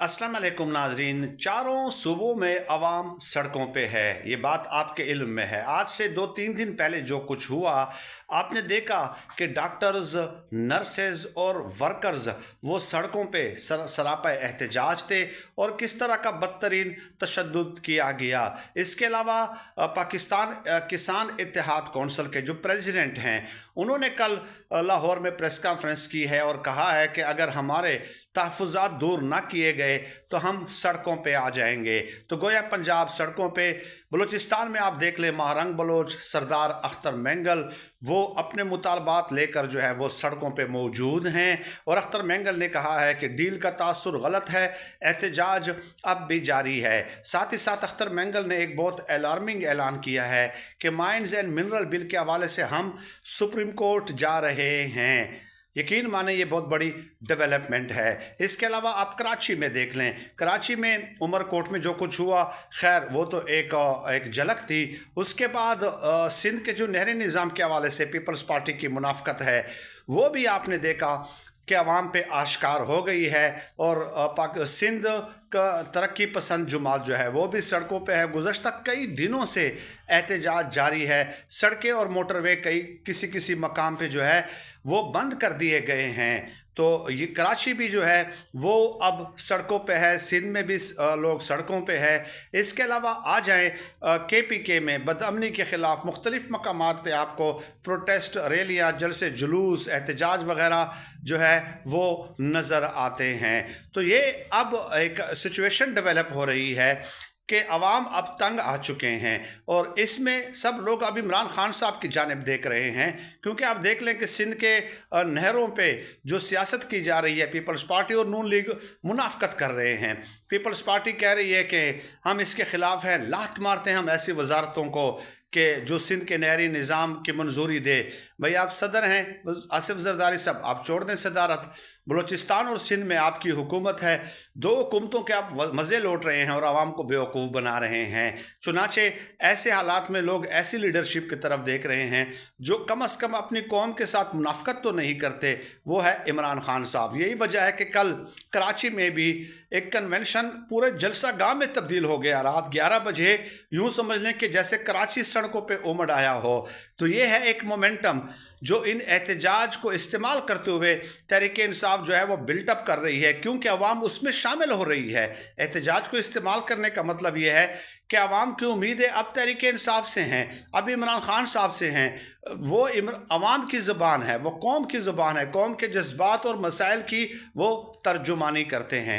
अस्सलाम वालेकुम नाजरीन। चारों सूबों में अवाम सड़कों पे है, ये बात आपके इल्म में है। आज से 2-3 दिन पहले जो कुछ हुआ, आपने देखा कि डॉक्टर्स, नर्सेज और वर्कर्स वो सड़कों पे सरापा एहतजाज थे और किस तरह का बदतरीन तशद्दुद किया गया। इसके अलावा पाकिस्तान किसान इत्तेहाद कौंसिल के जो प्रेसिडेंट हैं, उन्होंने कल लाहौर में प्रेस कॉन्फ्रेंस की है और कहा है कि अगर हमारे तहफ़्फ़ुज़ात दूर ना किए गए तो हम सड़कों पे आ जाएंगे। तो गोया पंजाब सड़कों पे, बलूचिस्तान में आप देख लें, महारंग बलोच सरदार अख्तर मेंगल वो अपने मुतालबात लेकर जो है वो सड़कों पे मौजूद हैं और अख्तर मेंगल ने कहा है कि डील का तासुर गलत है, एहतजाज अब भी जारी है। साथ ही साथ अख्तर मेंगल ने एक बहुत अलार्मिंग ऐलान किया है कि माइंस एंड मिनरल बिल के हवाले से हम सुप्रीम कोर्ट जा रहे हैं। यकीन माने ये बहुत बड़ी डेवलपमेंट है। इसके अलावा आप कराची में देख लें, कराची में उमरकोट में जो कुछ हुआ, खैर वो तो एक झलक थी। उसके बाद सिंध के जो नहरी निज़ाम के हवाले से पीपल्स पार्टी की मुनाफ़कत है, वो भी आपने देखा कि अवाम पे आश्कार हो गई है और सिंध का तरक्की पसंद जमात जो है वो भी सड़कों पे है। गुज़श्ता कई दिनों से एहतजाज जारी है। सड़कें और मोटरवे कई किसी किसी मकाम पे जो है वो बंद कर दिए गए हैं। तो ये कराची भी जो है वो अब सड़कों पे है, सिंध में भी लोग सड़कों पे है। इसके अलावा आ जाएँ KPK में बदअमनी के ख़िलाफ़ मुख्तलिफ़ मकामात पे आपको प्रोटेस्ट रैलियाँ, जलसे जुलूस, एहतजाज वगैरह जो है वो नज़र आते हैं। तो ये अब एक सिचुएशन डेवलप हो रही है कि अवाम अब तंग आ चुके हैं और इसमें सब लोग अब इमरान खान साहब की जानिब देख रहे हैं, क्योंकि आप देख लें कि सिंध के नहरों पे जो सियासत की जा रही है, पीपल्स पार्टी और नून लीग मुनाफ़कत कर रहे हैं। पीपल्स पार्टी कह रही है कि हम इसके ख़िलाफ़ हैं, लात मारते हैं हम ऐसी वजारतों को कि जो सिंध के नहरी निज़ाम की मंजूरी दे। भाई आप सदर हैं आसिफ जरदारी साहब, आप छोड़ दें सदारत। बलूचिस्तान और सिंध में आपकी हुकूमत है, दो हुकूमतों के आप मज़े लौट रहे हैं और आवाम को बेवकूफ़ बना रहे हैं। चुनाचे ऐसे हालात में लोग ऐसी लीडरशिप की तरफ देख रहे हैं जो कम अज़ कम अपनी कौम के साथ मुनाफ़कत तो नहीं करते, वो है इमरान खान साहब। यही वजह है कि कल कराची में भी एक कन्वेंशन पूरे जलसा गाह में तब्दील हो गया। रात 11 बजे यूँ समझ लें कि जैसे कराची सड़कों पर उमड़ आया हो। तो ये है एक मोमेंटम जो इन एहतजाज को इस्तेमाल करते हुए तहरीक इंसाफ जो है वो बिल्टअप कर रही है, क्योंकि अवाम उसमें शामिल हो रही है। एहतजाज को इस्तेमाल करने का मतलब ये है कि अवाम की उम्मीदें अब तहरीक इंसाफ से हैं, अब इमरान खान साहब से हैं। वो अवाम की ज़बान है, वो कौम की ज़बान है, कौम के जज्बात और मसाइल की वो तर्जुमानी करते हैं।